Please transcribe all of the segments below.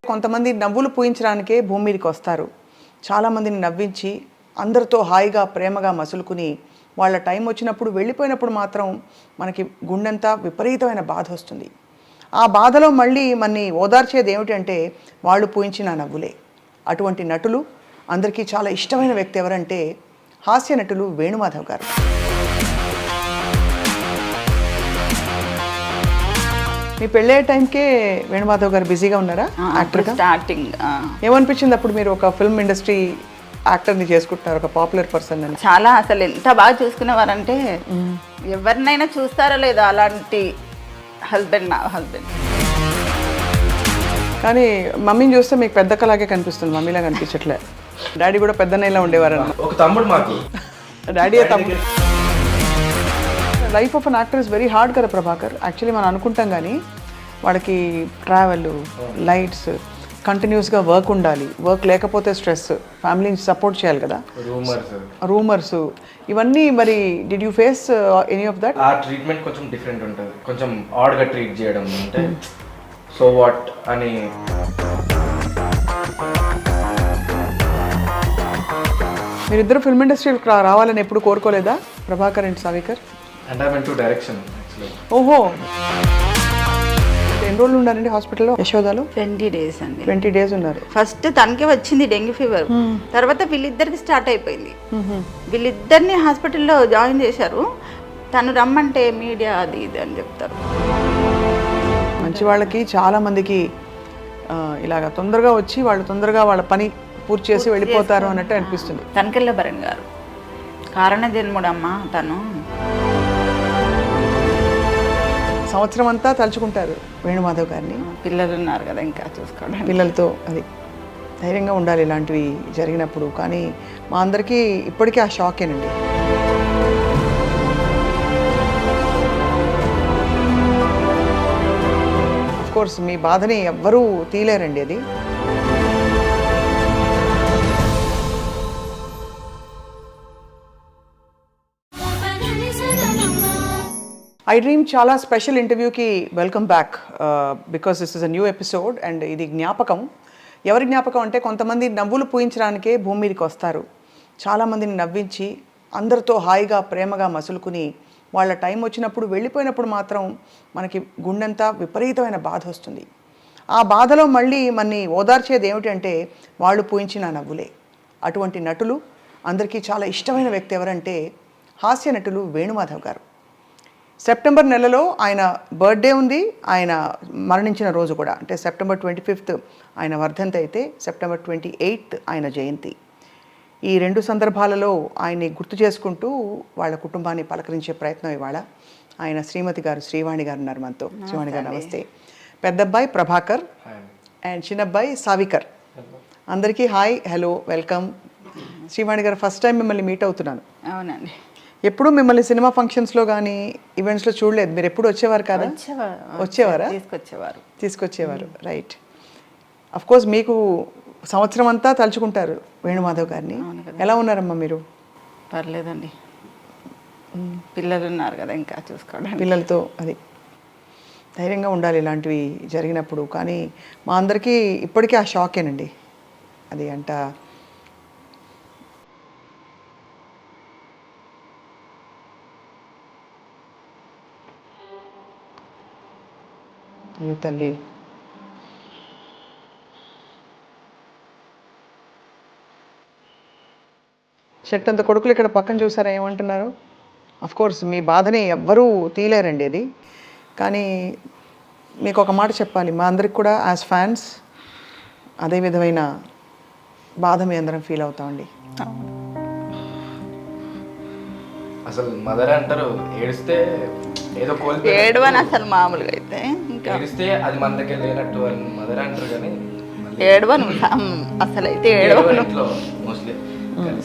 కొంతమంది నవ్వులు పూయించడానికే భూమి మీదకి వస్తారు. చాలామందిని నవ్వించి అందరితో హాయిగా ప్రేమగా మసులుకుని వాళ్ళ టైం వచ్చినప్పుడు వెళ్ళిపోయినప్పుడు మాత్రం మనకి గుండెంతా విపరీతమైన బాధ వస్తుంది. ఆ బాధలో మళ్ళీ మనని ఓదార్చేది ఏమిటంటే వాళ్ళు పూయించిన నవ్వులే. అటువంటి నటులు అందరికీ చాలా ఇష్టమైన వ్యక్తి ఎవరంటే హాస్య నటులు వేణుమాధవ్ గారు. మీ పెళ్ళే టైంకే వేణుమాధవ్ గారు బిజీగా ఉన్నారా యాక్టర్గా? స్టార్టింగ్ ఏమనిపించింది అప్పుడు మీరు ఒక ఫిల్మ్ ఇండస్ట్రీ యాక్టర్ని చేసుకుంటున్నారు, ఒక పాపులర్ పర్సన్ అని? చాలా అసలు ఎంత బాగా చూసుకునేవారంటే ఎవరినైనా చూస్తారో లేదో అలాంటి హస్బెండ్, నా హస్బెండ్. కానీ మమ్మీని చూస్తే మీకు పెద్దక్కలాగే కనిపిస్తుంది, మమ్మీలా కనిపించట్లే. డాడీ కూడా పెద్దన్నయ్యలా ఉండేవారన్న. ఒక తమ్ముడు మాకు. డాడీ తమ్ముడు. Life of an actor is very hard కదా ప్రభాకర్. యాక్చువల్లీ మనం అనుకుంటాం కానీ వాడికి ట్రావెల్, లైట్స్, కంటిన్యూస్గా వర్క్ ఉండాలి, వర్క్ లేకపోతే స్ట్రెస్, ఫ్యామిలీని సపోర్ట్ చేయాలి కదా, రూమర్స్ ఇవన్నీ. మరి did you face any of that? ఆ ట్రీట్మెంట్ కొంచెం డిఫరెంట్ ఉంటుంది, కొంచెం ఆడ్గా ట్రీట్ చేయడం అంటే సో వాట్ అని. మీరిద్దరు ఫిల్మ్ ఇండస్ట్రీకి రావాలని ఎప్పుడు కోరుకోలేదా Prabhakar and Savikar? And I went to direction actually. ఓహో, ఎన్ని రోజులు ఉన్నారండి హాస్పిటల్లో యశోదాలో? 20 days అండి. 20 days ఉన్నారు. ఫస్ట్ తనకే వచ్చింది డెంగ్యూ ఫీవర్, తర్వాత వీళ్ళిద్దరికి స్టార్ట్ అయిపోయింది. వీళ్ళిద్దరిని హాస్పిటల్లో జాయిన్ చేశారు. తను రమ్మంటే మీడియా అది ఇది అని చెప్తారు. మంచి వాళ్ళకి చాలా మందికి ఇలాగ తొందరగా వచ్చి వాళ్ళు తొందరగా వాళ్ళ పని పూర్తి చేసి వెళ్ళిపోతారు అన్నట్టు అనిపిస్తుంది. తనకెళ్ళ భరణ్ గారు కారణ జన్ముడమ్మ. తను సంవత్సరం అంతా తలుచుకుంటారు వేణుమాధవ్ గారిని. పిల్లలు ఉన్నారు కదా ఇంకా చూసుకోవడం, పిల్లలతో అది ధైర్యంగా ఉండాలి ఇలాంటివి జరిగినప్పుడు. కానీ మా అందరికీ ఇప్పటికీ ఆ షాకేనండి. ఆఫ్ కోర్స్ మీ బాధని ఎవ్వరూ తీలేరండి అది. ఐ డ్రీమ్ చాలా స్పెషల్ ఇంటర్వ్యూకి welcome back because this is a new episode. And ఇది జ్ఞాపకం. ఎవరి జ్ఞాపకం అంటే కొంతమంది నవ్వులు పూయించడానికే భూమి మీదకి వస్తారు. చాలామందిని నవ్వించి అందరితో హాయిగా ప్రేమగా మసులుకుని వాళ్ళ టైం వచ్చినప్పుడు వెళ్ళిపోయినప్పుడు మాత్రం మనకి గుండెంతా విపరీతమైన బాధ వస్తుంది. ఆ బాధలో మళ్ళీ మనని ఓదార్చేది ఏమిటంటే వాళ్ళు పూయించిన నవ్వులే. అటువంటి నటులు అందరికీ చాలా ఇష్టమైన వ్యక్తి ఎవరంటే హాస్య నటులు వేణుమాధవ్ గారు. సెప్టెంబర్ నెలలో ఆయన బర్త్డే ఉంది, ఆయన మరణించిన రోజు కూడా. అంటే సెప్టెంబర్ 25th ఆయన వర్ధంతి అయితే సెప్టెంబర్ 28th ఆయన జయంతి. ఈ రెండు సందర్భాలలో ఆయన్ని గుర్తు చేసుకుంటూ వాళ్ళ కుటుంబాన్ని పలకరించే ప్రయత్నం ఇవాళ. ఆయన శ్రీమతి గారు శ్రీవాణి గారు ఉన్నారు మనతో. శ్రీవాణి గారు నమస్తే. పెద్దబ్బాయి ప్రభాకర్ అండ్ చిన్నబ్బాయి సావికర్. అందరికీ హాయ్, హలో, వెల్కమ్. శ్రీవాణి గారు ఫస్ట్ టైం మిమ్మల్ని మీట్ అవుతున్నాను. అవునండి. ఎప్పుడు మిమ్మల్ని సినిమా ఫంక్షన్స్లో కానీ ఈవెంట్స్లో చూడలేదు. మీరు ఎప్పుడు వచ్చేవారు కదా? వచ్చేవారా? తీసుకొచ్చేవారు. రైట్. అఫ్ కోర్స్ మీకు సంవత్సరం అంతా తలుచుకుంటారు వేణుమాధవ్ గారిని. ఎలా ఉన్నారమ్మా మీరు? పర్లేదండి, పిల్లలు ఉన్నారు కదా ఇంకా చూసుకోవడం, పిల్లలతో అది ధైర్యంగా ఉండాలి ఇలాంటివి జరిగినప్పుడు. కానీ మా అందరికీ ఇప్పటికీ ఆ షాకేనండి అది. అంట తల్లి. చెట్టు అంత కొడుకులు ఇక్కడ పక్కన చూసారా ఏమంటున్నారు? అఫ్ కోర్స్ మీ బాధని ఎవ్వరూ తీలేరండి అది. కానీ మీకు ఒక మాట చెప్పాలి, మా అందరికి కూడా యాజ్ ఫ్యాన్స్ అదే విధమైన బాధ మీ అందరం ఫీల్ అవుతామండి. అసలు మదర్ అంటారు ఏడిస్తే ఏదో కోల్పోయి ఏడవని అసలు మామూలుగా అయితే ఇంకా ఏడిస్తే అది మన దగ్గర లేనట్టు అని మదర్ అంటారు. కానీ ఏడవను అసలు అయితే ఏడవను మోస్ట్లీ.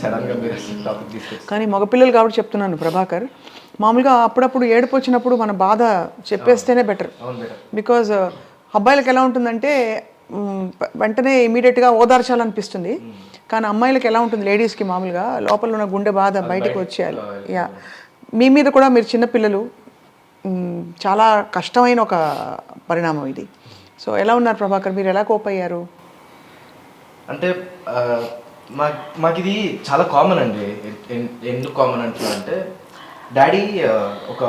సడన్ గా మీరు టాపిక్ తీసుకొచ్చి కానీ మగపిల్లలు కాబట్టి చెప్తున్నాను ప్రభాకర్. మామూలుగా అప్పుడప్పుడు ఏడుపు వచ్చినప్పుడు మన బాధ చెప్పేస్తేనే బెటర్. బికాజ్ అబ్బాయిలకు ఎలా ఉంటుందంటే వెంటనే ఇమీడియట్గా ఓదార్చాలనిపిస్తుంది. కానీ అమ్మాయిలకు ఎలా ఉంటుంది, లేడీస్కి మామూలుగా లోపల ఉన్న గుండె బాధ బయటకు వచ్చేయాలి. యా, మీ మీద కూడా మీరు చిన్నపిల్లలు, చాలా కష్టమైన ఒక పరిణామం ఇది. సో ఎలా ఉన్నారు ప్రభాకర్, మీరు ఎలా కోప్ అయ్యారు? అంటే మాకు ఇది చాలా కామన్ అండి. ఎందుకు కామన్ అంటున్నా డాడీ ఒక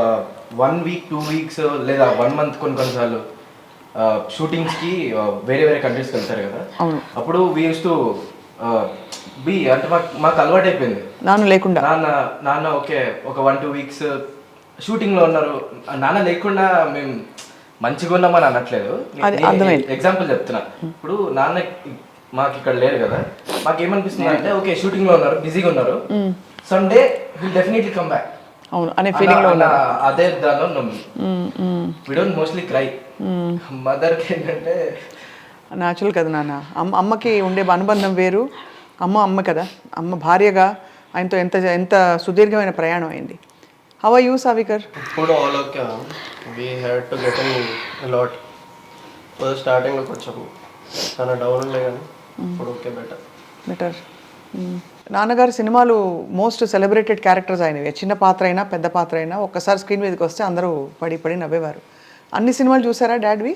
1 వీక్ 2 వీక్స్ లేదా 1 మంత్ కొన్నిసార్లు షూటింగ్స్కి వేరే వేరే కంట్రీస్కి వెళ్తారు కదా. అప్పుడు వీ యూస్ టు బి అంటే మాకు అలవాటు అయిపోయింది. నాన్న ఓకే ఒక 1-2 వీక్స్ షూటింగ్లో ఉన్నారు, నాన్న లేకుండా మేము మంచిగా ఉన్నామని అనట్లేదు. ఎగ్జాంపుల్ చెప్తున్నా, ఇప్పుడు నాన్న మాకు ఇక్కడ లేరు కదా, మాకు ఏమనిపిస్తుంది అంటే ఓకే షూటింగ్లో ఉన్నారు, బిజీగా ఉన్నారు, Sunday will definitely come back అనే ఫీలింగ్ లో ఉన్నారు. అదే దానిలో వి డోంట్ మోస్ట్లీ క్రై. మదర్కి ఏంటంటే న్యాచురల్ కదా నాన్న. అమ్మకి ఉండే అనుబంధం వేరు. అమ్మ కదా, అమ్మ భార్యగా ఆయనతో ఎంత సుదీర్ఘమైన ప్రయాణం అయింది. How are you సావికర్? ఇప్పుడు all okay, we had to get in lot. First స్టార్టింగ్లో కొంచెం చాలా డౌన్ ఉండే కానీ ఇప్పుడు ఓకే బెటర్. నాన్నగారు సినిమాలు మోస్ట్ సెలబ్రేటెడ్ క్యారెక్టర్స్ అయినవి. చిన్న పాత్ర అయినా పెద్ద పాత్ర అయినా ఒక్కసారి స్క్రీన్ మీదకి వస్తే అందరూ పడి నవ్వేవారు. అన్ని సినిమాలు చూసారా డాడ్వి?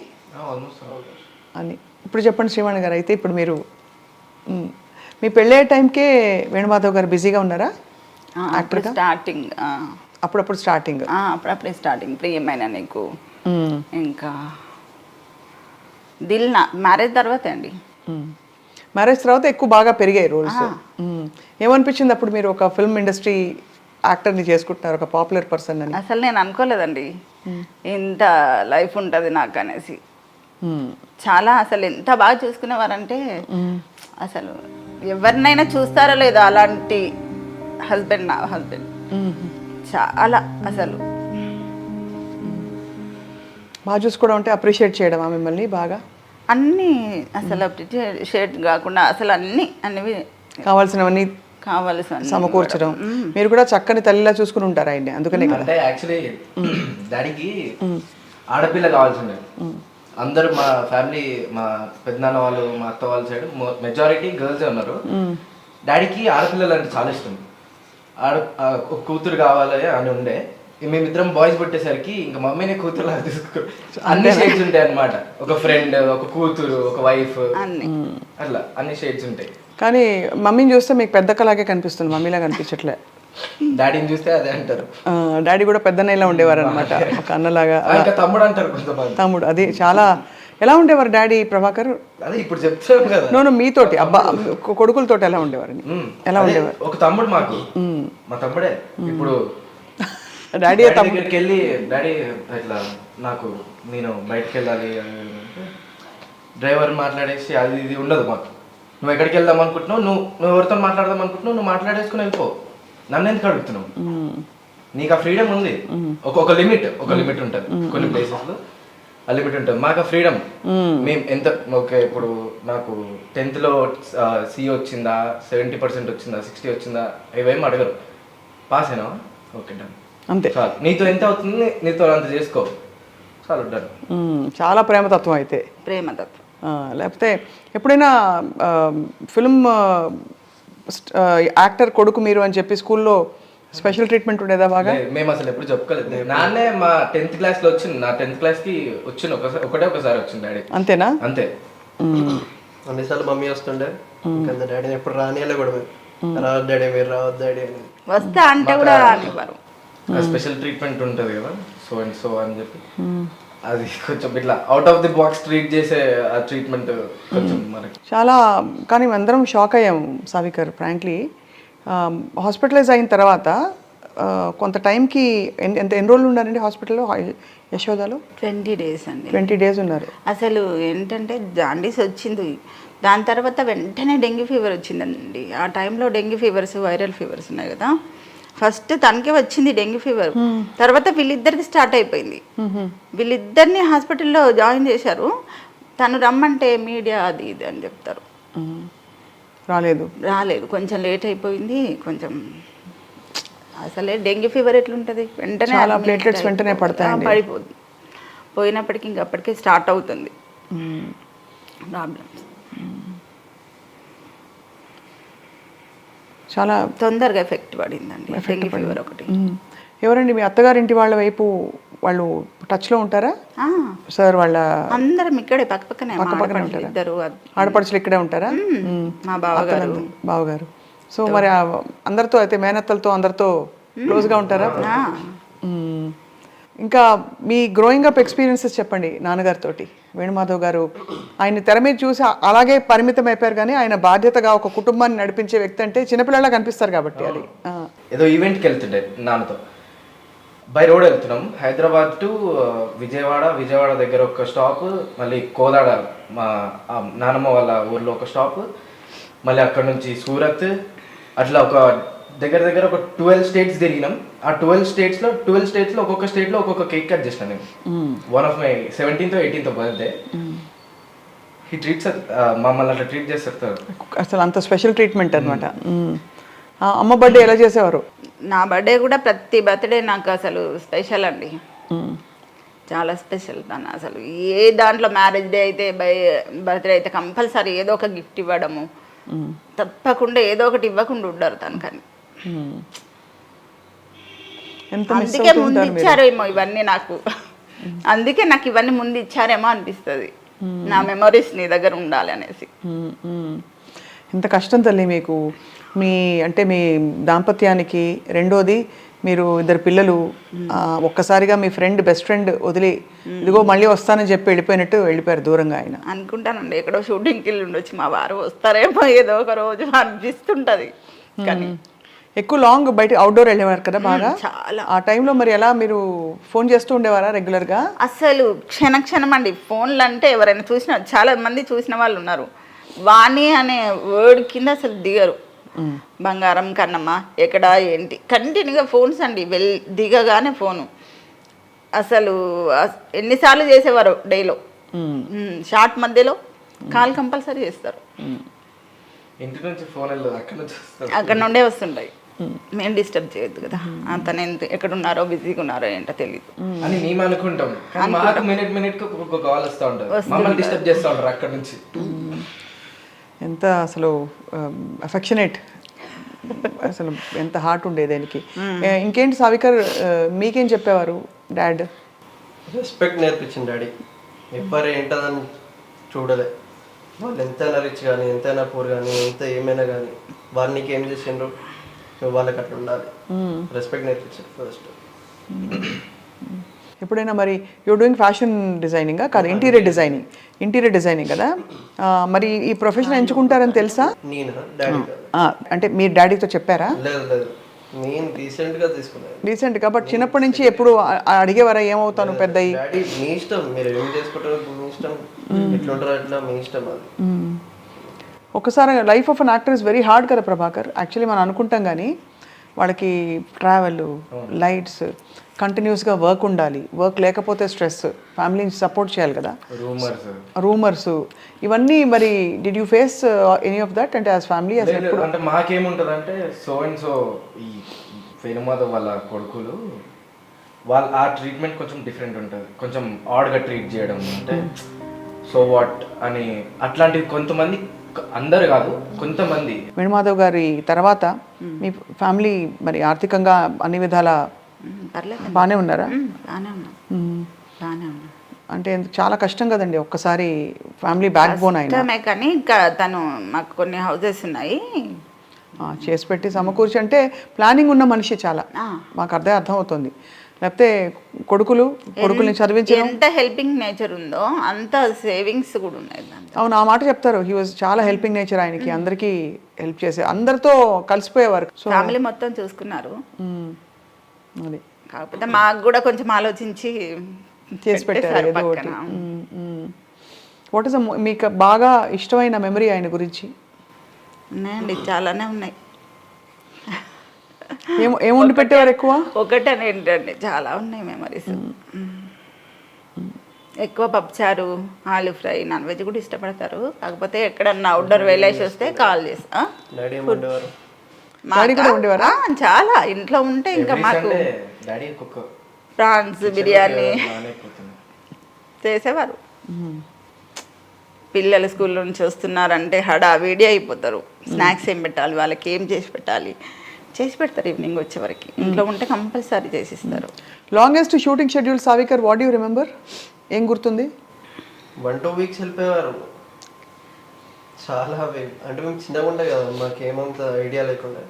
అని ఇప్పుడు చెప్పండి శ్రీవాణి గారు. అయితే ఇప్పుడు మీరు మీ పెళ్ళయ్యే టైంకే వేణుమాధవ్ గారు బిజీగా ఉన్నారా యాక్టర్గా? స్టార్టింగ్ అప్పుడప్పుడు అప్పుడప్పుడే స్టార్టింగ్ ప్రియమైన నీకు, ఇంకా దిల్ నా మ్యారేజ్ తర్వాత అండి. మ్యారేజ్ తర్వాత ఎక్కువ బాగా పెరిగాయి రోల్స్. ఏమనిపించింది అప్పుడు మీరు ఒక ఫిల్మ్ ఇండస్ట్రీ యాక్టర్ని చేసుకుంటున్నారు, ఒక పాపులర్ పర్సన్ అని? అసలు నేను అనుకోలేదండి ఇంత లైఫ్ ఉంటుంది నాకు అనేసి. చాలా అసలు ఎంత బాగా చూసుకునేవారంటే అసలు ఎవరినైనా చూస్తారో లేదో అలాంటి హస్బెండ్, నా హస్బెండ్ చాలా అసలు బాగా చూసుకోవడం అంటే అప్రిషియేట్ చేయడం మిమ్మల్ని బాగా అన్నీ అసలు అప్రిషియేట్ కాకుండా అసలు అన్ని కావాల్సినవన్నీ సమకూర్చడం. మీరు కూడా చక్కని తల్లిలా చూసుకుని ఉంటారు ఆయన్ని, అందుకనే కదా. అంటే యాక్చువల్లీ డాడీకి ఆడపిల్ల కావాల్సిండే. అందరూ మా ఫ్యామిలీ, మా పెద్దనాన్న వాళ్ళు, మా అత్త వాళ్ళ సైడ్ మెజారిటీ గర్ల్సే ఉన్నారు. డాడీకి ఆడపిల్లలు అంటే చాలా ఇష్టం. ఒక కూతురు కావాలి అని ఉండే. మేమిద్దరం బాయ్స్ పుట్టేసరికి ఇంకా మమ్మీనే కూతురులా తీసుకో, అన్ని షేడ్స్ ఉంటాయి అన్నమాట. ఒక ఫ్రెండ్, ఒక కూతురు, ఒక వైఫ్, అట్లా అన్ని షేడ్స్ ఉంటాయి. కానీ మమ్మీని చూస్తే మీకు పెద్ద కలాగే కనిపిస్తుంది, మమ్మీలా కనిపించట్లే. డాడీని చూస్తే అదే అంటారు. డాడీ కూడా పెద్దనైలా ఉండేవారు అనమాట, ఒక అన్నలాగా. తమ్ముడు అంటారు కొంతమంది. తమ్ముడు, అది చాలా. ఎలా ఉండేవారు డాడీ ప్రభాకర్? అదే ఇప్పుడు చెప్తాను కదా. నోను మీతోటి కొడుకులతో ఎలా ఉండేవారు? ఎలా ఉండేవారు? ఒక తమ్ముడు మాకు, మా తమ్ముడే. ఇప్పుడు డాడీ దగ్గరికి వెళ్ళి డాడీ ఇట్లా నాకు నేను బయటకు వెళ్ళాలి డ్రైవర్ మాట్లాడేసి అది ఇది ఉండదు మాకు. నువ్వు ఎక్కడికి వెళ్దాం అనుకుంటున్నావు, నువ్వు ఎవరితో మాట్లాడదాం అనుకుంటున్నావు, నువ్వు మాట్లాడేసుకుని వెళ్ళిపో, నన్ను ఎందుకు అడుగుతున్నావు? నీకు ఆ ఫ్రీడమ్ ఉంది. ఒక లిమిట్ ఉంటుంది కొన్ని ప్లేసెస్లో, ఆ లిమిట్ ఉంటుంది. మాకు ఆ ఫ్రీడమ్. మేము ఎంత ఓకే, ఇప్పుడు నాకు 10th లో C వచ్చిందా, 70% వచ్చిందా, 60 వచ్చిందా, ఇవేం అడగరు. పాస్ అయినా ఓకే డన్, అంతే. నీతో ఎంత అవుతుంది, నీతో అంత చేసుకో, చాలు డన్. చాలా ప్రేమతత్వం. అయితే ప్రేమతత్వం. లేకపోతే ఎప్పుడైనా ఫిల్మ్ యాక్టర్ కొడుకు మీరు అని చెప్పి స్కూల్లో స్పెషల్ ట్రీట్మెంట్ ఉండేదా బాగా? మేము అసలు ఎప్పుడు చెప్పుకోలేదు. నాన్నే మా 10th క్లాస్లో వచ్చింది, నా 10th క్లాస్కి వచ్చింది ఒకసారి వచ్చింది డాడీ. అంతేనా? అంతే. అన్నిసార్లు మమ్మీ వస్తుండే, డాడీని ఎప్పుడు రానియాలి కూడా, రావద్దు డాడీ మీరు రావద్దు డాడీ అని. వస్తా అంటే కూడా రానివ్వరు. స్పెషల్ ట్రీట్మెంట్ ఉంటుంది కదా, సో అండ్ సో అని చెప్పి అది కొంచెం ఇట్లా out of the box treat చేసే ఆ ట్రీట్మెంట్ కొంచెం మనకి చాలా. కానీ అందరం షాక్ అయ్యాం సావికర్, ఫ్రాంక్లీ. హాస్పిటలైజ్ అయిన తర్వాత కొంత టైంకి ఎన్ని రోజులు ఉన్నారండి హాస్పిటల్లో యశోదాలో? 20 days అండి. 20 days ఉన్నారు. అసలు ఏంటంటే జాండీస్ వచ్చింది, దాని తర్వాత వెంటనే డెంగ్యూ ఫీవర్ వచ్చిందండి. ఆ టైంలో డెంగ్యూ ఫీవర్స్, వైరల్ ఫీవర్స్ ఉన్నాయి కదా. ఫస్ట్ తనకే వచ్చింది డెంగ్యూ ఫీవర్, తర్వాత వీళ్ళిద్దరికి స్టార్ట్ అయిపోయింది. వీళ్ళిద్దరిని హాస్పిటల్లో జాయిన్ చేశారు. తను రమ్మంటే మీడియా అది ఇది అని చెప్తారు. రాలేదు, కొంచెం లేట్ అయిపోయింది. కొంచెం అసలే డెంగ్యూ ఫీవర్ ఎట్లుంటుంది, వెంటనే ప్లేట్లెట్స్ వెంటనే పడతాయి, పడిపోతుంది. పోయినప్పటికీ ఇంకప్పటికే స్టార్ట్ అవుతుంది ప్రాబ్లమ్స్. చాలా తొందరగా ఎఫెక్ట్ పడిందండి డెంగ్యూ ఫీవర్ ఒకటి. ఎవరండి మీ అత్తగారింటి వాళ్ళ వైపు వాళ్ళు టచ్లో ఉంటారా ఆ, సార్ వాళ్ళ అందరం ఇక్కడే పక్కనే మా పక్కనే ఆడపడుచులు ఉంటారా? ఇద్దరు ఆడపడుచులు ఇక్కడే ఉంటారా? మా బావగారు. బావగారు. సో మరి అందరితో అయితే మేనత్తలతో అందరితో క్లోజ్గా ఉంటారా? ఆ, మ్మ్. ఇంకా మీ గ్రోయింగ్ అప్ ఎక్స్పీరియన్సెస్ చెప్పండి నాన్నగారితోటి. వేణుమాధవ్ గారు ఆయన తెర మీద చూసి అలాగే పరిమితం అయిపోయారు, కానీ ఆయన బాధ్యతగా ఒక కుటుంబాన్ని నడిపించే వ్యక్తి అంటే చిన్నపిల్లలా కనిపిస్తారు కాబట్టి అది. ఏదో ఈవెంట్కి వెళ్తుండే నాన్నతో, బై రోడ్ వెళ్తున్నాం, హైదరాబాద్ టు విజయవాడ దగ్గర ఒక స్టాప్, మళ్ళీ కోదాడ మా నానమ్మ వాళ్ళ ఊర్లో ఒక స్టాప్, మళ్ళీ అక్కడ నుంచి సూరత్, అట్లా ఒక దగ్గర ఒక 12 స్టేట్స్ తిరిగినాం. ఆ 12 స్టేట్స్లో ఒక్కొక్క స్టేట్లో ఒక్కొక్క కేక్ కట్ చేసిన నేను. One of my 17th or 18th birthday. ఈ ట్రీట్స్ మమ్మల్ని అట్లా ట్రీట్ చేస్తారు. అసలు అంత స్పెషల్ ట్రీట్మెంట్ అనమాట. అమ్మ బర్త్డే ఎలా చేసేవారు? నా బర్త్డే కూడా ప్రతి బర్త్డే నాకు అసలు స్పెషల్ అండి, చాలా స్పెషల్. తను అసలు ఏ దాంట్లో మ్యారేజ్ డే అయితే బర్త్డే అయితే కంపల్సరీ ఏదో ఒక గిఫ్ట్ ఇవ్వడము, తప్పకుండా ఏదో ఒకటి ఇవ్వకుండా ఉండరు తను. కానీ అందుకే ముందు ఇచ్చారేమో ఇవన్నీ నాకు, అందుకే నాకు ఇవన్నీ ముందు ఇచ్చారేమో అనిపిస్తుంది. నా మెమరీస్ నీ దగ్గర ఉండాలి అనేసి. ఇంత కష్టం తల్లి మీకు, మీ అంటే మీ దాంపత్యానికి. రెండోది మీరు ఇద్దరు పిల్లలు, ఒక్కసారిగా మీ బెస్ట్ ఫ్రెండ్ వదిలి ఇదిగో మళ్ళీ వస్తానని చెప్పి వెళ్ళిపోయారు దూరంగా. ఆయన అనుకుంటానండి ఎక్కడో షూటింగ్కి వెళ్ళి ఉండొచ్చు, మా వారు వస్తారేమో ఏదో ఒక రోజు అనిపిస్తుంటది. కానీ ఎక్కువ లాంగ్ బయట అవుట్డోర్ వెళ్ళేవారు కదా బాగా. చాలా. ఆ టైంలో మరి ఎలా మీరు ఫోన్ చేస్తూ ఉండేవారా రెగ్యులర్గా? అసలు క్షణం అండి. ఫోన్లు అంటే ఎవరైనా చూసిన, చాలా మంది చూసిన వాళ్ళు ఉన్నారు, వాణి అనే వర్డ్ కింద అసలు దిగరు. బంగారం కన్నమ్మ ఎక్కడ ఏంటి కంటిన్యూగా ఫోన్స్ అండి, దిగగానే ఫోను. అసలు ఎన్నిసార్లు చేసేవారు డేలో, షార్ట్ మధ్యలో కాల్ కంపల్సరీ చేస్తారు. ఇంటి నుంచి ఫోన్ వెళ్ళదు, అక్కడ నుండే వస్తుంటాయి. మేము డిస్టర్బ్ చేయొద్దు కదా, తను ఎక్కడున్నారో బిజీగా ఉన్నారో ఏంటో తెలియదు అని మేము అనుకుంటాం. మాకు మినిట్ ఒక కాల్ వస్తూ ఉంటుంది, మమ్మల్ని డిస్టర్బ్ చేస్తూ ఉంటారు అక్కడ నుంచి. ఎంత అసలు అఫెక్షనేట్, అసలు ఎంత హార్ట్ ఉండేది ఆయనకి. ఇంకేంటి సావికర్, మీకేం చెప్పేవారు డాడ్? రెస్పెక్ట్ నేర్పించింది డాడీ. ఎవరు ఏంటదని చూడలే, వాళ్ళు ఎంతైనా రిచ్ కానీ ఎంతైనా పూర్ కానీ ఎంత ఏమైనా కానీ వాళ్ళు నీకు ఏం చేసిండ్రు నువ్వు వాళ్ళకి అట్లా ఉండాలి. రెస్పెక్ట్ నేర్పించారు ఫస్ట్. ఎప్పుడైనా మరి యూర్ డూయింగ్ ఫ్యాషన్ డిజైనింగా కాదు, ఇంటీరియర్ డిజైనింగ్ కదా, మరి ఈ ప్రొఫెషన్ ఎంచుకుంటారని తెలుసా? నేను డాడీ అంటే మీరు డాడీతో చెప్పారా? లేదు, నేను రీసెంట్గా తీసుకున్నాను. రీసెంట్గా, బట్ చిన్నప్పటి నుంచి ఎప్పుడు అడిగేవారా ఏమవుతాను పెద్ద? డాడీ మీ ఇష్టం, మీరు ఏం చేసుకుంటారో మీ ఇష్టం, ఎట్లుంటారో అట్లా మీ ఇష్టం. అది ఒకసారి life of an actor is very hard కదా ప్రభాకర్. యాక్చువల్లీ మనం అనుకుంటాం కానీ వాళ్ళకి ట్రావెల్, లైట్స్, కంటిన్యూస్గా వర్క్ ఉండాలి, వర్క్ లేకపోతే స్ట్రెస్, ఫ్యామిలీని సపోర్ట్ చేయాలి కదా, రూమర్స్ ఇవన్నీ. మరి did you face any of that అంటే యాజ్ ఫ్యామిలీ? అంటే మాకేముంటుంది అంటే సో అండ్ సో ఈ వేణుమాధవ్ వాళ్ళ కొడుకులు ఆ ట్రీట్మెంట్ కొంచెం డిఫరెంట్ ఉంటుంది, కొంచెం ఆడ్గా ట్రీట్ చేయడం, అంటే సో వాట్ అని అట్లాంటివి కొంతమంది, అందరు కాదు కొంతమంది. వేణుమాధవ్ గారి తర్వాత మీ ఫ్యామిలీ మరి ఆర్థికంగా అన్ని విధాల బాగానే ఉన్నారా? అంటే చాలా కష్టం కదండి ఒక్కసారి ఫ్యామిలీ బ్యాక్ బోన్ అయినా. కానీ తను మాకు కొన్ని హౌసెస్ ఉన్నాయి చేసి పెట్టి సమకూర్చి, అంటే ప్లానింగ్ ఉన్న మనిషి చాలా, మాకు అర్థం అవుతుంది. లేకపోతే కొడుకుల్ని చదివించడం, ఎంత హెల్పింగ్ నేచర్ ఉందో అంత సేవింగ్స్ కూడా ఉన్నాయి. అవును, ఆ మాట చెప్తారు. హీ వాజ్ చాలా హెల్పింగ్ నేచర్ ఆయనకి, అందరికీ హెల్ప్ చేసే, అందరితో కలిసిపోయేవారు. ఫ్యామిలీ మొత్తం చూసుకున్నారు. అది కాకపోతే మాకు కూడా కొంచెం ఆలోచించి చేసి పెట్టారు ఏదో ఒకటి. వాట్ ఇస్ మీకు బాగా ఇష్టమైన మెమరీ ఆయన గురించి? ఉన్నాయండి, చాలానే ఉన్నాయి. ఏం వండి పెట్టేవారు ఎక్కువ? ఒకటని ఏంటండి, చాలా ఉన్నాయి మెమరీస్. ఎక్కువ పప్పుచారు, ఆలు ఫ్రై, నాన్ వెజ్ కూడా ఇష్టపడతారు. కాకపోతే ఎక్కడన్నా అవుట్డోర్ వెళ్ళేసి వస్తే కాల్ చేస్తా. చాలా ఇంట్లో ఉంటే ఇంకా మాకు ప్రాన్స్ బిర్యానీ చేసేవారు. పిల్లలు స్కూల్ నుంచి వస్తున్నారంటే హడావిడి అయిపోతారు. స్నాక్స్ ఏం పెట్టాలి వాళ్ళకి, ఏం చేసి పెట్టాలి, చేసి పెడతారు ఈవినింగ్ వచ్చేవరకు. ఇంట్లో ఉంటే కంపల్సరీ చేసిస్తారు. Longest shooting schedule సావికర్, what you remember? ఏం గుర్తుంది? 1-2 వీక్స్ వెళ్ళిపోయేవారు. చాలా అంటే మేము చిన్నగా ఉండే కదా, మాకేమంత ఐడియా లేకుండా,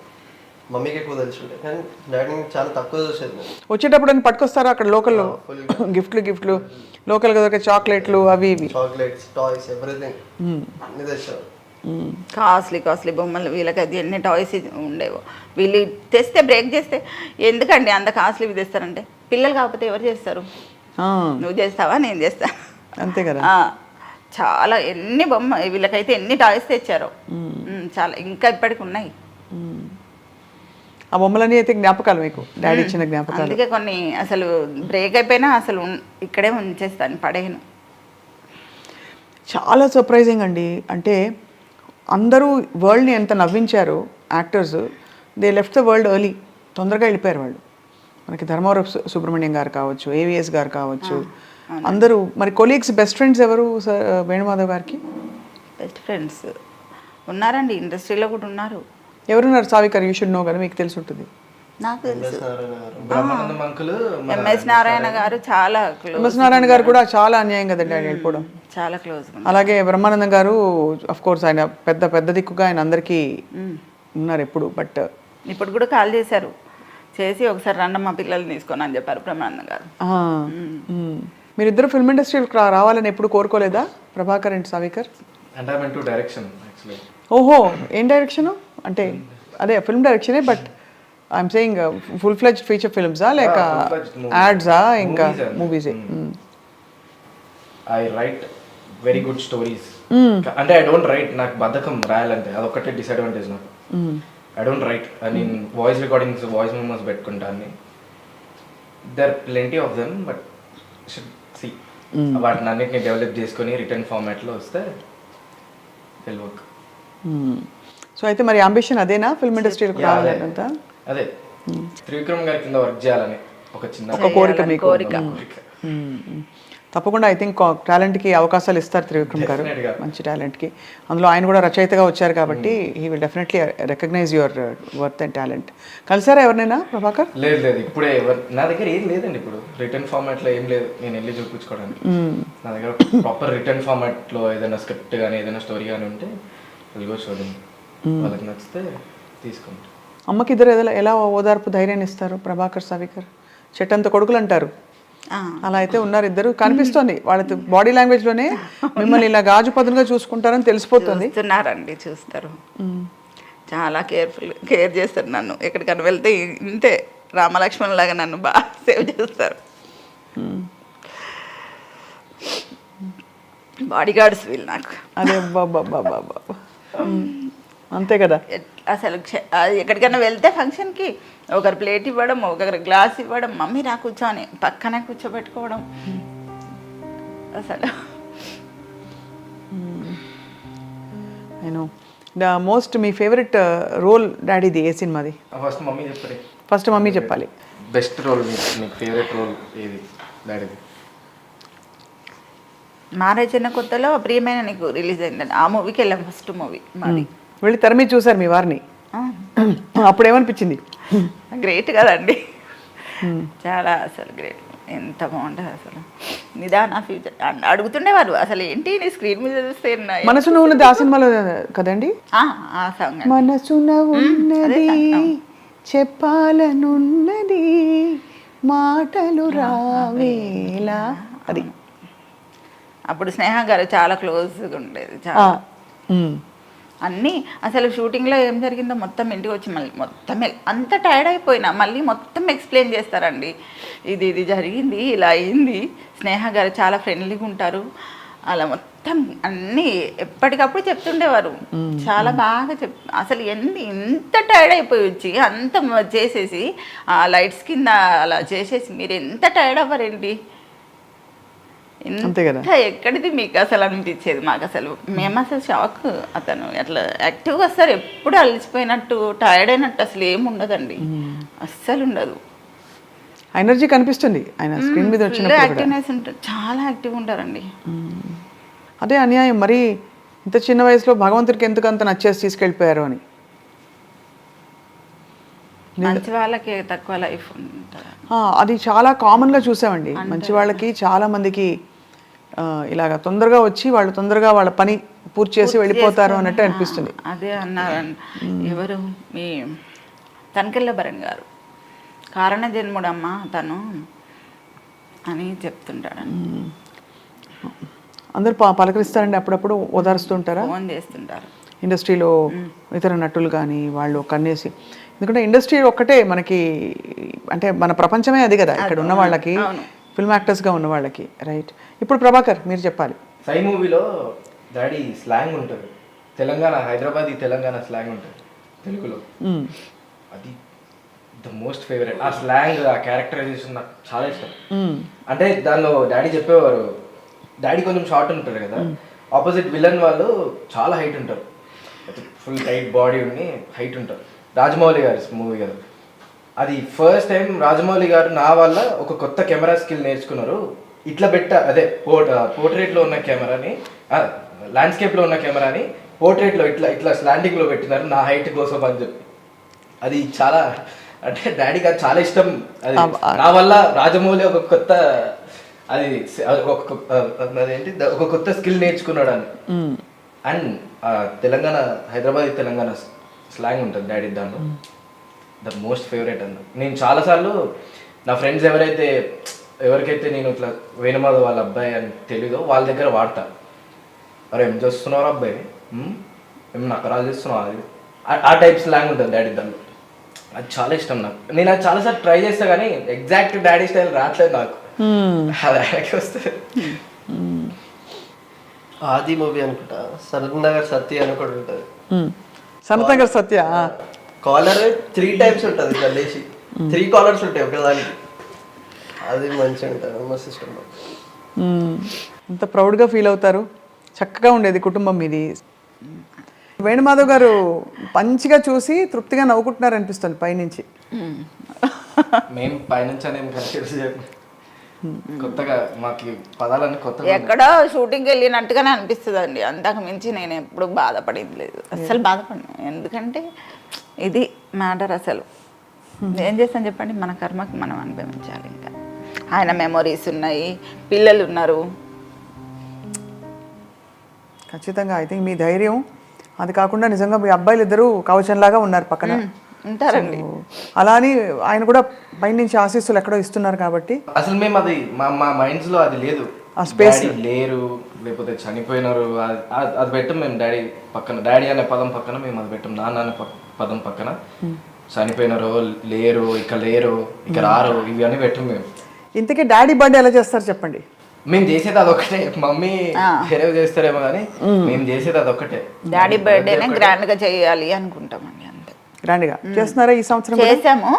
మమ్మీకి ఎక్కువ తెలిసి ఉండే, కానీ డాడీని చాలా తక్కువ చూసేది నేను. వచ్చేటప్పుడు అని పట్టుకొస్తారా అక్కడ లోకల్లో గిఫ్ట్లు లోకల్గా దొరికే చాక్లెట్లు అవి ఇవి? చాక్లెట్స్, టాయ్స్, ఎవ్రీథింగ్ అన్ని తెచ్చేవారు. కాస్ట్లీ బొమ్మలు, వీళ్ళకి అది ఎన్ని టాయ్స్ ఉండేవో. వీళ్ళు తెస్తే బ్రేక్ చేస్తే ఎందుకండి అంత కాస్ట్లీవి తెస్తారంటే, పిల్లలు కాకపోతే ఎవరు చేస్తారు? నువ్వు చేస్తావా, నేను చేస్తా, అంతే కదా. చాలా ఎన్ని వీళ్ళకైతే ఎన్ని టాయ్స్ తెచ్చారో, చాలా ఇంకా ఇప్పటికి ఉన్నాయి. ఆ బొమ్మలన్నీ అయితే జ్ఞాపకాలు మీకు, డాడీ ఇచ్చిన జ్ఞాపకాలు. అందుకే కొన్ని అసలు బ్రేక్ అయిపోయినా అసలు ఇక్కడే ఉంచేస్తాను, పడేయను. చాలా సర్ప్రైజింగ్ అండి. అంటే అందరూ వరల్డ్ని ఎంత నవ్వించారు actors, they left the world early, తొందరగా వెళ్ళిపోయారు వాళ్ళు. మనకి ధర్మవరం సుబ్రహ్మణ్యం గారు కావచ్చు, ఏవిఎస్ గారు కావచ్చు, అందరూ. మరి కొలీగ్స్, బెస్ట్ ఫ్రెండ్స్ ఎవరు వేణుమాధవ్ గారికి? బెస్ట్ ఫ్రెండ్స్ ఉన్నారండి, ఇండస్ట్రీలో కూడా ఉన్నారు. ఎవరున్నారు సావికర్? యూ షుడ్ నో కదా, మీకు తెలిసి ఉంటుంది. నాకు తెలుసు, బ్రహ్మానందం అంకుల్, ఎంఎస్ నారాయణ గారు చాలా క్లోజ్. ఎంఎస్ నారాయణ గారు కూడా చాలా అన్యాయం కదండి ఆయన వెళ్ళిపోవడం. చాలా క్లోజ్. అలాగే బ్రహ్మానందం గారు అఫ్ కోర్స్ ఆయన పెద్ద దిక్కుగా ఆయన అందరికీ ఉన్నారు ఎప్పుడు. బట్ ఇప్పుడు కూడా కాల్ చేశారు, చేసి ఒకసారి రండి మా పిల్లల్ని తీసుకొని అని చెప్పారు బ్రహ్మానందం గారు. మీరిద్దరు ఫిల్మ్ ఇండస్ట్రీకి రావాలని ఎప్పుడు కోరుకోలేదా ప్రభాకర్ అండ్ సావికర్? అంటే I mean to direction actually. ఓహో, ఏం డైరెక్షను? అంటే అదే ఫిల్మ్ డైరెక్షనే, but I'm saying full fledged feature ఫిల్మ్సా లేక యాడ్సా ఇంకా మూవీసే? I write very good stories. అంటే ఐ డోంట్ రైట్, నాకు బద్ధకం రాయాలంటే, అదొక్కటే డిసడ్వాంటేజ్ నాకు. I don't write. నేను వాయిస్ రికార్డింగ్స్, వాయిస్ మెమోస్ పెట్టుకుంటాను. There plenty of them, but should see వాటిని అన్నిటిని డెవలప్ చేసుకొని రిటర్న్ ఫార్మాట్లో వస్తే విల్ వర్క్. సో అయితే మరి అంబిషన్ అదేనా, ఫిల్మ్ ఇండస్ట్రీకి రావాలంతా? అదే త్రివిక్రమ్ గారి కింద వర్క్ చేయాలని ఒక చిన్న కోరిక మీకు? కోరిక. తప్పకుండా ఐ థింక్ టాలెంట్కి అవకాశాలు ఇస్తారు త్రివిక్రమ్ గారు, మంచి టాలెంట్కి. అందులో ఆయన కూడా రచయితగా వచ్చారు కాబట్టి he will definitely recognize your worth and talent. కలిసారా ఎవరినైనా ప్రభాకర్? లేదు, ఇప్పుడే నా దగ్గర ఏం లేదండి. ఇప్పుడు రిటర్న్ ఫార్మాట్లో ఏం లేదు, నేను వెళ్ళి చూపించుకోవడానికి. నా దగ్గర ప్రాపర్ రిటర్న్ ఫార్మాట్లో ఏదైనా స్క్రిప్ట్ కానీ ఏదైనా స్టోరీ కానీ ఉంటే వెళ్ళి చూడండి, వాళ్ళకి నచ్చితే తీసుకోండి. అమ్మకి ఇద్దరు ఎలా ఓదార్పు ధైర్యాన్ని ఇస్తారు ప్రభాకర్ సావికర్? చెట్టంత కొడుకులు అంటారు, అలా అయితే ఉన్నారు ఇద్దరు. కనిపిస్తుంది వాళ్ళ బాడీ లాంగ్వేజ్ లోనే మిమ్మల్ని ఇలా గాజు పదునుగా చూసుకుంటారని తెలిసిపోతుంది. చూస్తున్నారండి, చూస్తారు, చాలా కేర్ చేస్తారు నన్ను. ఎక్కడికైనా వెళ్తే ఇంతే రామలక్ష్మణ్ లాగా నన్ను బాగా సేవ్ చేస్తారు. బాడీ గార్డ్స్ వీళ్ళు నాకు. అదే బాబా, అంతే కదా. అసలు ఎక్కడికైనా వెళ్తే ఫంక్షన్కి ఒకరు ప్లేట్ ఇవ్వడం, ఒకరు గ్లాస్ ఇవ్వడం, మమ్మీ రా కూర్చొని పక్కనే కూర్చోబెట్టుకోవడం. అసలు నేను ద మోస్ట్ మీ ఫేవరెట్ రోల్ డాడీది ఏ సినిమాది? ఫస్ట్ మమ్మీ చెప్పండి. ఫస్ట్ మమ్మీ చెప్పాలి. బెస్ట్ రోల్, మీకు ఫేవరెట్ రోల్ ఏది డాడీది? మ్యారేజ్ అయిన కొత్తలో ప్రియమైన నీకు రిలీజ్ అయిందండి, ఆ మూవీకి వెళ్ళాం. ఫస్ట్ మూవీ మాది. వెళ్ళి తెర మీద చూసారు మీ వారిని, అప్పుడు ఏమనిపించింది? గ్రేట్ కదండి, చాలా అసలు గ్రేట్. ఎంత బాగుంటుంది అసలు. నిదాన ఫ్యూచర్ అడుగుతుండేవారు, అసలు ఏంటి నీ స్క్రీన్ మీద చూస్తే మనసున ఉన్నది ఆ సినిమాలో కదండి? ఆ సాంగ్ మనసున ఉన్నది చెప్పాలనున్నది మాటలు రావేలా, అది. అప్పుడు స్నేహ గారు చాలా క్లోజ్గా ఉండేది. చాలా అన్నీ అసలు షూటింగ్లో ఏం జరిగిందో మొత్తం ఇంటికి వచ్చి మళ్ళీ మొత్తం అంత టైర్డ్ అయిపోయినా మళ్ళీ మొత్తం ఎక్స్ప్లెయిన్ చేస్తారండి. ఇది జరిగింది, ఇలా అయింది. స్నేహ గారు చాలా ఫ్రెండ్లీగా ఉంటారు, అలా మొత్తం అన్నీ ఎప్పటికప్పుడు చెప్తుండేవారు. చాలా బాగా అసలు ఎంత టైర్డ్ అయిపోయి వచ్చి అంత చేసేసి ఆ లైట్స్ కింద అలా చేసేసి మీరు ఎంత టైర్డ్ అవ్వరండి, అంతే కదా. ఎక్కడిది మీకు అసలు అనిపించేది. మాకు అసలు మేము అసలు షాక్. అతను అట్లా యాక్టివ్గా వస్తారు, ఎప్పుడు అలసిపోయినట్టు టైర్డ్ అయినట్టు అసలు ఏమి ఉండదండి, అస్సలు ఉండదు. ఎనర్జీ కనిపిస్తుంది ఆయన స్క్రీన్ మీద వచ్చినప్పుడు. యాక్టివ్నెస్ ఉంటుంది, చాలా యాక్టివ్గా ఉంటారండి. అదే అన్యాయం మరి, ఇంత చిన్న వయసులో భగవంతుడికి ఎందుకు అంత నచ్చేసి తీసుకెళ్ళిపోయారు అని. మంచి వాళ్ళకి తక్కువ లైఫ్ ఉంటుంది. అది చాలా కామన్గా చూసామండి. మంచి వాళ్ళకి చాలా మందికి ఇలాగ తొందరగా వచ్చి వాళ్ళు తొందరగా వాళ్ళ పని పూర్తి చేసి వెళ్ళిపోతారు అన్నట్టు అనిపిస్తుంది. అదే అన్నారండి ఎవరు మీ తనకెళ్ళ భరణ్ గారు, కారణ జన్ముడమ్మ తను అని చెప్తుంటాడండి. అందరూ పలకరిస్తారండి, అప్పుడప్పుడు ఓదారుస్తుంటారా? ఫోన్ చేస్తుంటారు ఇండస్ట్రీలో ఇతర నటులు కానీ వాళ్ళు కన్నేసి, ఎందుకంటే ఇండస్ట్రీ ఒక్కటే మనకి, అంటే మన ప్రపంచమే అది కదా ఇక్కడ ఉన్న వాళ్ళకి, ఫిల్మ్ యాక్టర్స్గా ఉన్న వాళ్ళకి. రైట్. ఇప్పుడు ప్రభాకర్ మీరు చెప్పాలి. సై మూవీలో డాడీ స్లాంగ్ ఉంటుంది, తెలంగాణ హైదరాబాదీ తెలంగాణ స్లాంగ్ ఉంటుంది తెలుగులో. అది ద మోస్ట్ ఫేవరెట్. ఆ స్లాంగ్, ఆ క్యారెక్టరైజేషన్ నాకు చాలా ఇష్టం. అంటే దానిలో డాడీ చెప్పేవారు, డాడీ కొంచెం షార్ట్ ఉంటారు కదా, ఆపోజిట్ విలన్ వాళ్ళు చాలా హైట్ ఉంటారు, ఫుల్ టైట్ బాడీ ఉండి హైట్ ఉంటారు. రాజమౌళి గారి మూవీ కదా అది. ఫస్ట్ టైం రాజమౌళి గారు నా వల్ల ఒక కొత్త కెమెరా స్కిల్ నేర్చుకున్నారు. ఇట్లా అదే పోర్ట్రేట్లో ఉన్న కెమెరాని, ల్యాండ్స్కేప్లో ఉన్న కెమెరాని పోర్ట్రేట్లో ఇట్లా ఇట్లా స్లాండింగ్లో పెట్టినారు నా హైట్ కోసం అని చెప్పి. అది చాలా, అంటే డాడీకి అది చాలా ఇష్టం. అది నా వల్ల రాజమౌళి ఒక కొత్త, అదేంటి ఒక కొత్త స్కిల్ నేర్చుకున్నాడు అని. అండ్ తెలంగాణ హైదరాబాద్ తెలంగాణ స్లాంగ్ ఉంటుంది డాడీ దాంట్లో. ద మోస్ట్ ఫేవరెట్ అన్న. నేను చాలాసార్లు నా ఫ్రెండ్స్ ఎవరికైతే నేను ఇట్లా వేణుమాధవ్ వాళ్ళ అబ్బాయి అని తెలీదో వాళ్ళ దగ్గర వాడతా. అరే ఏం చేస్తున్నావు అబ్బాయి, ఏం నకరాలు చేస్తున్నావు, అది ఆ టైప్ స్లాంగ్ ఉంటుంది డాడీ దాంట్లో. అది చాలా ఇష్టం నాకు. నేను అది చాలాసార్లు ట్రై చేస్తా కానీ ఎగ్జాక్ట్ డాడీ స్టైల్ రావట్లేదు నాకు. అది ఆయనకి వస్తుంది. ఆది మూవీ అనుకుంటా, సనత్ నగర్ సత్య అని కూడా ఉంటుంది. సనత్ నగర్ సత్య కాలర్ 3 times ఉంటుంది, ఇట్లా లేచి 3 కాలర్స్ ఉంటాయి ఒకదానికి. అది మంచిగా ఉంటుంది, మస్తు ఇష్టం. ఎంత ప్రౌడ్గా ఫీల్ అవుతారు. చక్కగా ఉండేది కుటుంబం మీది. వేణుమాధవ్ గారు మంచిగా చూసి తృప్తిగా నవ్వుకుంటున్నారు అనిపిస్తుంది పైనుంచి. మేము పైనుంచి అనేది కన్సిడర్ చేయము, కొత్తగా మాకు పదాలన్నీ కొత్తగా. ఎక్కడో షూటింగ్కి వెళ్ళినట్టుగానే అనిపిస్తుంది అండి, అంతకు మించి నేను ఎప్పుడు బాధపడింది లేదు, అసలు బాధపడినా. ఎందుకంటే ఇది మ్యాటర్. అసలు ఏం చేస్తాను చెప్పండి, మన కర్మకి మనం అనుభవించాలి. ఇంకా ఆయన మెమొరీస్ ఉన్నాయి, పిల్లలు ఉన్నారు. ఖచ్చితంగా ఐ థింక్ మీ ధైర్యం, అది కాకుండా నిజంగా మీ అబ్బాయిలు ఇద్దరు కవచంలాగా ఉన్నారు పక్కన ఉంటారండి. అలా అని ఆయన కూడా పైనుంచి ఆశీస్సులు ఎక్కడో ఇస్తున్నారు కాబట్టి. అసలు మేము అది మా మైండ్స్ లో అది లేదు, ఆ స్పేస్ లేరు, లేకపోతే చనిపోయినారు అది పెట్టం మేము. డాడీ పక్కన, డాడీ అనే పదం పక్కన మేము అది పెట్టం. నాన్న అనే పదం పక్కన చనిపోయినారు, లేరు, ఇక లేరు, ఇక రారు, ఇవి అని పెట్టం మేము. ఇంతకీ డాడీ బర్త్డే ఎలా చేస్తారు చెప్పండి? మేము చేసేది అదొక్కటే. మమ్మీ వేరే చేస్తారేమో కానీ మేము చేసేది అదొక్కటే. డాడీ బర్త్డేనే గ్రాండ్ గా చేయాలి అనుకుంటామండి, అంతే. గ్రాండ్గా చేస్తున్నారా ఈ సంవత్సరం? చేసాము.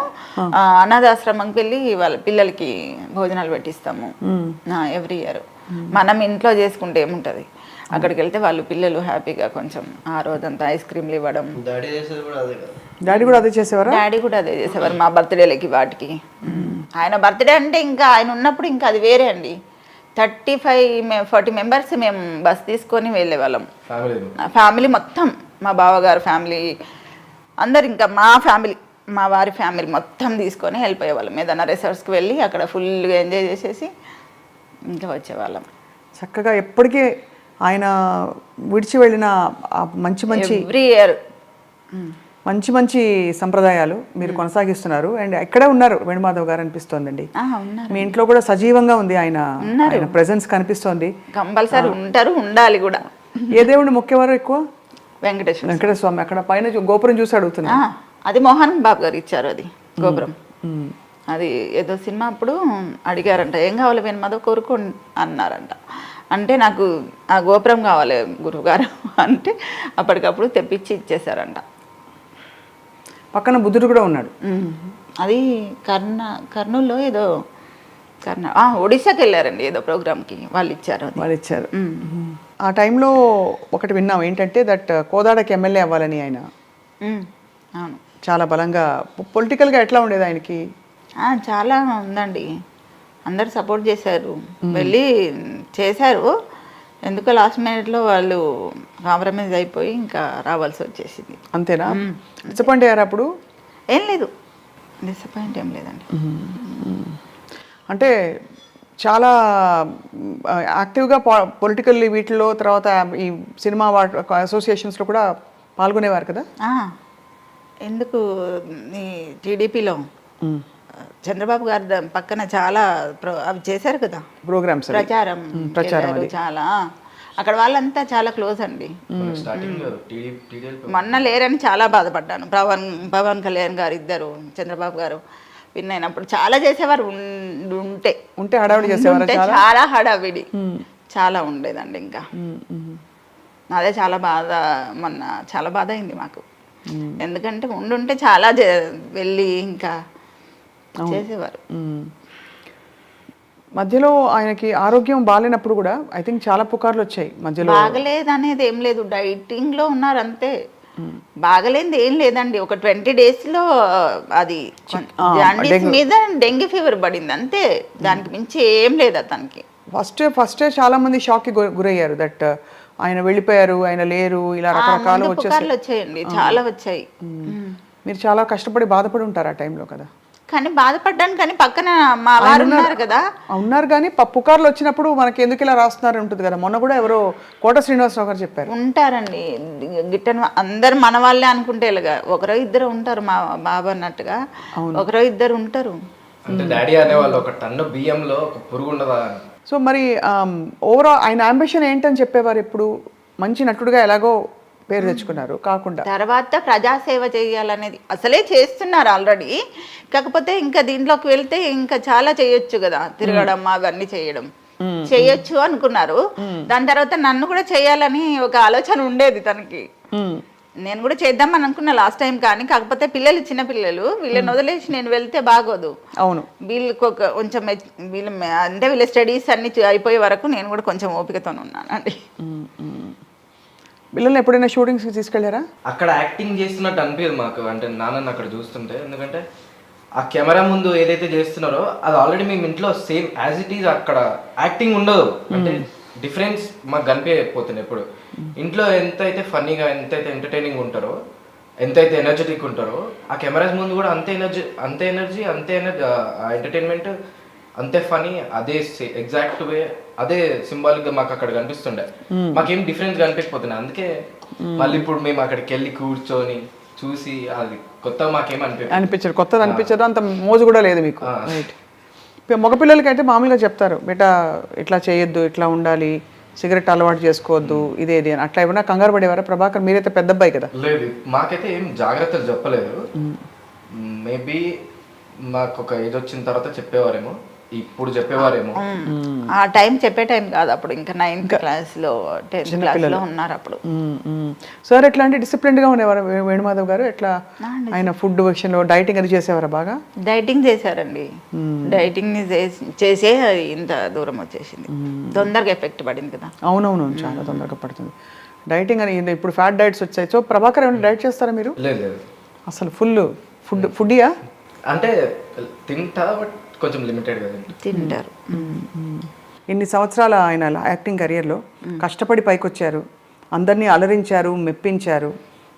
అనాథాశ్రమంకి వెళ్ళి వాళ్ళ పిల్లలకి భోజనాలు పెట్టిస్తాము ఎవ్రీ ఇయర్. మనం ఇంట్లో చేసుకుంటే ఏముంటది, అక్కడికి వెళ్తే వాళ్ళు పిల్లలు హ్యాపీగా కొంచెం ఆ రోజంతా ఐస్ క్రీమ్లు ఇవ్వడం. డాడీ చేసేది కూడా అదే కదా. డాడీ కూడా అదే చేసేవారా? డాడీ కూడా అదే చేసేవారు మా బర్త్డేలకి వాటికి. ఆయన బర్త్డే అంటే ఇంకా ఆయన ఉన్నప్పుడు ఇంకా అది వేరే అండి. 35-40 మెంబర్స్ మేము బస్ తీసుకొని వెళ్ళేవాళ్ళం, ఫ్యామిలీ మొత్తం. మా బావగారు ఫ్యామిలీ అందరు, ఇంకా మా ఫ్యామిలీ, మా వారి ఫ్యామిలీ మొత్తం తీసుకొని వెళ్ళిపోయేవాళ్ళం. ఏదైనా రిసార్ట్స్కి వెళ్ళి అక్కడ ఫుల్గా ఎంజాయ్ చేసేసి ఇంకా వచ్చేవాళ్ళం. చక్కగా ఎప్పటికీ ఆయన విడిచి వెళ్ళిన మంచి మంచి ఎవ్రీ ఇయర్ మంచి మంచి సంప్రదాయాలు మీరు కొనసాగిస్తున్నారు. అండ్ ఎక్కడే ఉన్నారు వేణుమాధవ్ గారు అనిపిస్తోందండి. మీ ఇంట్లో కూడా సజీవంగా ఉంది ఆయన ప్రెజెన్స్ కనిపిస్తోంది. కంపల్సరీ ఉంటారు, ఉండాలి కూడా. ఏ దేవుడిని మొక్కేవారు ఎక్కువ? వెంకటేశ్వర స్వామి. అక్కడ పైన గోపురం చూసి అడుగుతున్నా. అది మోహన్ బాబు గారు ఇచ్చారు అది గోపురం. అది ఏదో సినిమా అప్పుడు అడిగారంట, ఏం కావాలి వేణుమాధవ్ కోరుకో అన్నారంట. అంటే నాకు ఆ గోపురం కావాలి గురువుగారు అంటే అప్పటికప్పుడు తెప్పించి ఇచ్చేసారంట. పక్కన బుద్ధుడు కూడా ఉన్నాడు. అది కర్నూలులో ఏదో ఒడిశాకి వెళ్ళారండి ఏదో ప్రోగ్రామ్కి, వాళ్ళు ఇచ్చారు. ఆ టైంలో ఒకటి విన్నాం ఏంటంటే దట్ కోదాడకి ఎమ్మెల్యే అవ్వాలని ఆయన. అవును, చాలా బలంగా పొలిటికల్గా ఎట్లా ఉండేది ఆయనకి? చాలా ఉందండి, అందరు సపోర్ట్ చేశారు, వెళ్ళి చేశారు. ఎందుకో లాస్ట్ మినిట్లో వాళ్ళు కాంప్రమైజ్ అయిపోయి ఇంకా రావాల్సి వచ్చేసింది. అంతేనా? డిసప్పాయింట్ అయ్యారు అప్పుడు? ఏం లేదు, డిసప్పాయింట్ ఏం లేదండి. అంటే చాలా యాక్టివ్గా పొలిటికల్ వీటిలో, తర్వాత ఈ సినిమా అసోసియేషన్స్లో కూడా పాల్గొనేవారు కదా. ఎందుకు ఈ టీడీపీలో చంద్రబాబు గారి పక్కన చాలా అవి చేశారు కదా ప్రోగ్రామ్స్, ప్రచారం చేశారు చాలా. అక్కడ వాళ్ళంతా చాలా క్లోజ్ అండి. మొన్న లేరని చాలా బాధపడ్డాను. పవన్ కళ్యాణ్ గారు ఇద్దరు, చంద్రబాబు గారు విన్ అయినప్పుడు చాలా చేసేవారు. ఉంటే హడావిడి చేసేవారు, చాలా హడావిడి చాలా ఉండేదండి. ఇంకా అదే చాలా బాధ, మొన్న చాలా బాధ అయింది మాకు. ఎందుకంటే ఉండుంటే చాలా వెళ్ళి ఇంకా చేసేవారు. మధ్యలో ఆయనకి ఆరోగ్యం బాగాలేనప్పుడు కూడా ఐ థింక్ చాలా పుకార్లు వచ్చాయి మధ్యలో. బాగలేదు అనేది ఏం లేదు, డైటింగ్ లో ఉన్నారు అంతే. బాగలేనిది ఏం లేదండి. ఒక 20 days లో అది జాండీస్ మీద డెంగ్యూ ఫీవర్ పడింది అంతే. దానికి మించి ఏం లేదు అతనికి. ఫస్టే చాలా మంది షాక్ కి గురయ్యారు దట్ ఆయన వెళ్ళిపోయారు, ఆయన లేరు, ఇలా రకరకాలు వచ్చాయండి, చాలా వచ్చాయి. మీరు చాలా కష్టపడి బాధపడి ఉంటారు ఆ టైంలో కదా. కానీ బాధపడ్డాను, కానీ పక్కన మా వారు ఉన్నారు కదా. ఉన్నారు కానీ పుకార్లు వచ్చినప్పుడు మనకి ఎందుకు ఇలా రాస్తున్నారు ఉంటుంది కదా. మొన్న కూడా ఎవరో కోట శ్రీనివాసరావు గారు చెప్పారు. ఉంటారండి గిట్టని అందరు మన వాళ్ళే అనుకుంటే ఇలాగా ఒకరో ఇద్దరు ఉంటారు, మా బాబు అన్నట్టుగా ఒకరో ఇద్దరు ఉంటారు. అంటే డాడీ అనేవాళ్ళు ఒక టన్ను బియ్యంలో ఒక పురుగు ఉండదా. సో మరి ఓవరాల్ ఆయన అంబిషన్ ఏంటని చెప్పేవారు ఎప్పుడు. మంచి నటుడుగా ఎలాగో పేరు తెచ్చుకున్నారు కాకుండా తర్వాత ప్రజాసేవ చేయాలనేది అసలే చేస్తున్నారు ఆల్రెడీ. కాకపోతే ఇంకా దీంట్లోకి వెళ్తే ఇంకా చాలా చేయొచ్చు కదా, తిరగడం అవన్నీ చేయొచ్చు అనుకున్నారు. దాని తర్వాత నన్ను కూడా చేయాలని ఒక ఆలోచన ఉండేది తనకి. నేను కూడా చేద్దామని అనుకున్నా లాస్ట్ టైం. కానీ కాకపోతే పిల్లలు చిన్న పిల్లలు, వీళ్ళని వదిలేసి నేను వెళ్తే బాగోదు. అవును, వీళ్ళకి కొంచెం వీళ్ళ స్టడీస్ అన్ని అయిపోయే వరకు నేను కూడా కొంచెం ఓపికతో ఉన్నానండి. పిల్లల్ని ఎప్పుడైనా షూటింగ్స్కి తీసుకెళ్ళారా? అక్కడ యాక్టింగ్ చేస్తున్నట్టు అనిపించదు మాకు, అంటే నాన్నని అక్కడ చూస్తుంటే. ఎందుకంటే ఆ కెమెరా ముందు ఏదైతే చేస్తున్నారో అది ఆల్రెడీ మేము ఇంట్లో సేమ్ యాజ్ ఇట్ ఈజ్. అక్కడ యాక్టింగ్ ఉండదు, అంటే డిఫరెన్స్ మాకు కనిపించకపోతుంది ఎప్పుడు. ఇంట్లో ఎంతైతే ఫన్నీగా, ఎంతైతే ఎంటర్టైనింగ్ ఉంటారో, ఎంతైతే ఎనర్జెటిక్ ఉంటారో, ఆ కెమెరాస్ ముందు కూడా అంతే ఎనర్జీ ఎంటర్టైన్మెంట్, అంతే ఫనీ, అదే ఎగ్జాక్ట్ వే, అదే సింబాలిక్ గా మాకు అక్కడ కనిపిస్తుండే. మాకేం డిఫరెన్స్ కనిపించకపోతున్నాయి. అందుకే మళ్ళీ ఇప్పుడు మేము అక్కడికి వెళ్ళి కూర్చొని చూసి అది కొత్త మాకేం అనిపించదు, కొత్తది అనిపించదు, అంత మోజు కూడా లేదు మీకు. రైట్. మగపిల్లలకి అయితే మామూలుగా చెప్తారు, బేటా ఇట్లా చేయొద్దు, ఇట్లా ఉండాలి, సిగరెట్ అలవాటు చేసుకోవద్దు, ఇదేది అని. అట్లా ఏమైనా కంగారు పడేవారా ప్రభాకర్? మీరైతే పెద్ద అబ్బాయి కదా. లేదు, మాకైతే ఏం జాగ్రత్తలు చెప్పలేదు. మేబీ మాకు ఒక ఏజ్ వచ్చిన తర్వాత చెప్పేవారేమో, ఇప్పుడు చెప్పేవారేమో. ఆ టైం చెప్పే టైం కాదు అప్పుడు, ఇంకా 9th క్లాస్లో 10th క్లాస్లో ఉన్నారు అప్పుడు. సార్ ఎట్లా అంటే డిసిప్లిన్డ్గా ఉండేవారు వేణుమాధవ్ గారు? ఎట్లా ఆయన ఫుడ్ విషయంలో డైటింగ్ అది చేసేవారా? బాగా డైటింగ్ చేశారండి. డైటింగ్ చేసే ఇంత దూరం వచ్చేసింది. తొందరగా ఎఫెక్ట్ పడింది కదా. అవునవును, చాలా తొందరగా పడుతుంది డైటింగ్ అని. ఇప్పుడు ఫ్యాట్ డైట్స్ వచ్చాయి. సో ప్రభాకర్ ఏమైనా డైట్ చేస్తారా మీరు? లేదు, అసలు ఫుడ్డియా? అంటే తింటా, బట్ కొంచెం లిమిటెడ్ గా తింటారు. ఇన్ని సంవత్సరాల ఆయన యాక్టింగ్ కెరియర్లో కష్టపడి పైకొచ్చారు, అందరినీ అలరించారు, మెప్పించారు.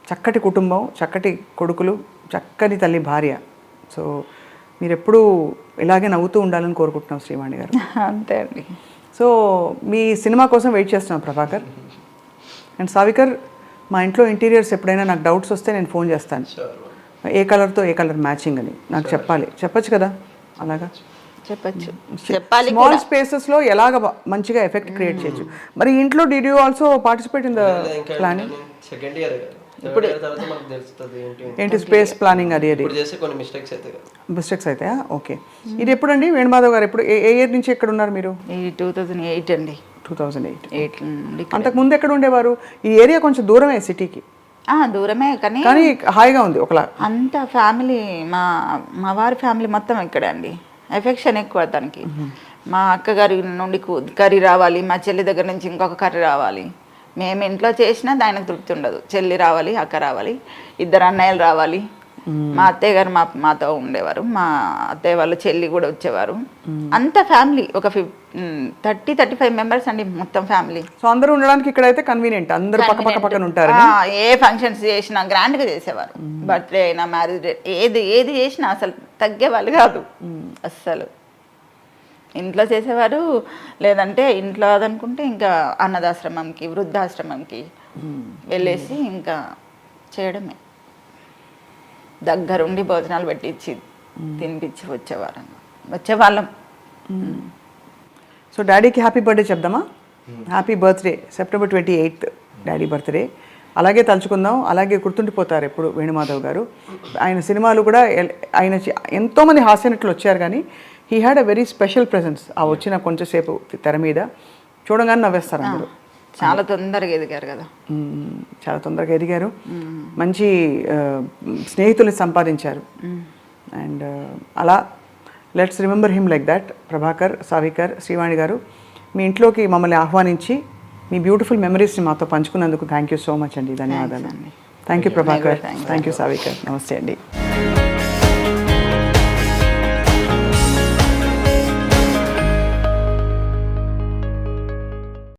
చక్కటి కుటుంబం, చక్కటి కొడుకులు, చక్కని తల్లి భార్య. సో మీరు ఎప్పుడూ ఇలాగే నవ్వుతూ ఉండాలని కోరుకుంటున్నాం శ్రీవాణి గారు. అంతే అండి. సో మీ సినిమా కోసం వెయిట్ చేస్తున్నాం ప్రభాకర్. అండ్ సావికర్, మా ఇంట్లో ఇంటీరియర్స్ ఎప్పుడైనా నాకు డౌట్స్ వస్తే నేను ఫోన్ చేస్తాను. ఏ కలర్తో ఏ కలర్ మ్యాచింగ్ అని నాకు చెప్పచ్చు కదా. అలాగా చెప్పచ్చు. స్మాల్ స్పేసెస్ లో ఎలాగ మంచిగా ఎఫెక్ట్ క్రియేట్ చేయొచ్చు. మరి ఇంట్లో did you also participate in the planning? Second year ఇప్పుడు మనకు తెలుస్తుంది ఏంటి స్పేస్ ప్లానింగ్ అది కొన్ని మిస్టేక్స్ అయితే. ఓకే, ఇది ఎప్పుడండి వేణుమాధవ్ గారు? ఎప్పుడు ఏ ఇయర్ నుంచి ఎక్కడ ఉన్నారు మీరు? 2008 అండి. 2008. అంతకుముందు ఎక్కడ ఉండేవారు? ఈ ఏరియా కొంచెం దూరమే సిటీకి. దూరమే, కానీ హాయిగా ఉంది ఒకలా. అంత ఫ్యామిలీ, మా వారి ఫ్యామిలీ మొత్తం ఇక్కడే అండి. ఎఫెక్షన్ ఎక్కువ తనకి. మా అక్కగారి నుండి కర్రీ రావాలి, మా చెల్లి దగ్గర నుంచి ఇంకొక కర్రీ రావాలి. మేము ఇంట్లో చేసినా ఆయనకు తృప్తి ఉండదు. చెల్లి రావాలి, అక్క రావాలి, 2 అన్నయ్యలు రావాలి, మా అత్తయ్య గారు మాతో ఉండేవారు, మా అత్తయ్య వాళ్ళ చెల్లి కూడా వచ్చేవారు. అంత ఫ్యామిలీ ఒక 30-35 మెంబర్స్ అండి మొత్తం ఫ్యామిలీ. సో అందరూ ఉండడానికి ఇక్కడైతే కన్వీనియంట్, అందరూ పక్కన ఉంటారు. ఏ ఫంక్షన్స్ చేసినా గ్రాండ్గా చేసేవారు. బర్త్డే అయినా మ్యారేజ్ డే ఏది చేసినా అసలు తగ్గేవాళ్ళు కాదు అస్సలు. ఇంట్లో చేసేవారు, లేదంటే ఇంట్లో అదనుకుంటే ఇంకా అన్నదాశ్రమంకి వృద్ధాశ్రమంకి వెళ్ళేసి ఇంకా చేయడమే. దగ్గరుండి భోజనాలు పెట్టించి తినిపించి వచ్చేవాళ్ళం. సో డాడీకి హ్యాపీ బర్త్డే చెప్దామా? Happy birthday, September 28th daddy birthday. అలాగే తలుచుకుందాం, అలాగే గుర్తుండిపోతారు ఎప్పుడు వేణుమాధవ్ గారు. ఆయన సినిమాలు కూడా ఆయన ఎంతోమంది హాస్యనటులు వచ్చారు, కానీ he had a very special presence. ఆ వచ్చిన కొంచెంసేపు తెర మీద చూడగానే నవ్వేస్తారు అందరూ. చాలా తొందరగా ఎదిగారు కదా. చాలా తొందరగా ఎదిగారు, మంచి స్నేహితుల్ని సంపాదించారు. అండ్ అలా let's remember him like that. Prabhakar, Savikar, Srivani garu, మీ ఇంట్లోకి మమ్మల్ని ఆహ్వానించి మీ బ్యూటిఫుల్ మెమరీస్ని మాతో పంచుకున్నందుకు థ్యాంక్ యూ సో మచ్ అండి. ధన్యవాదాలు. Thank you Prabhakar, thank you Savikar. నమస్తే అండి.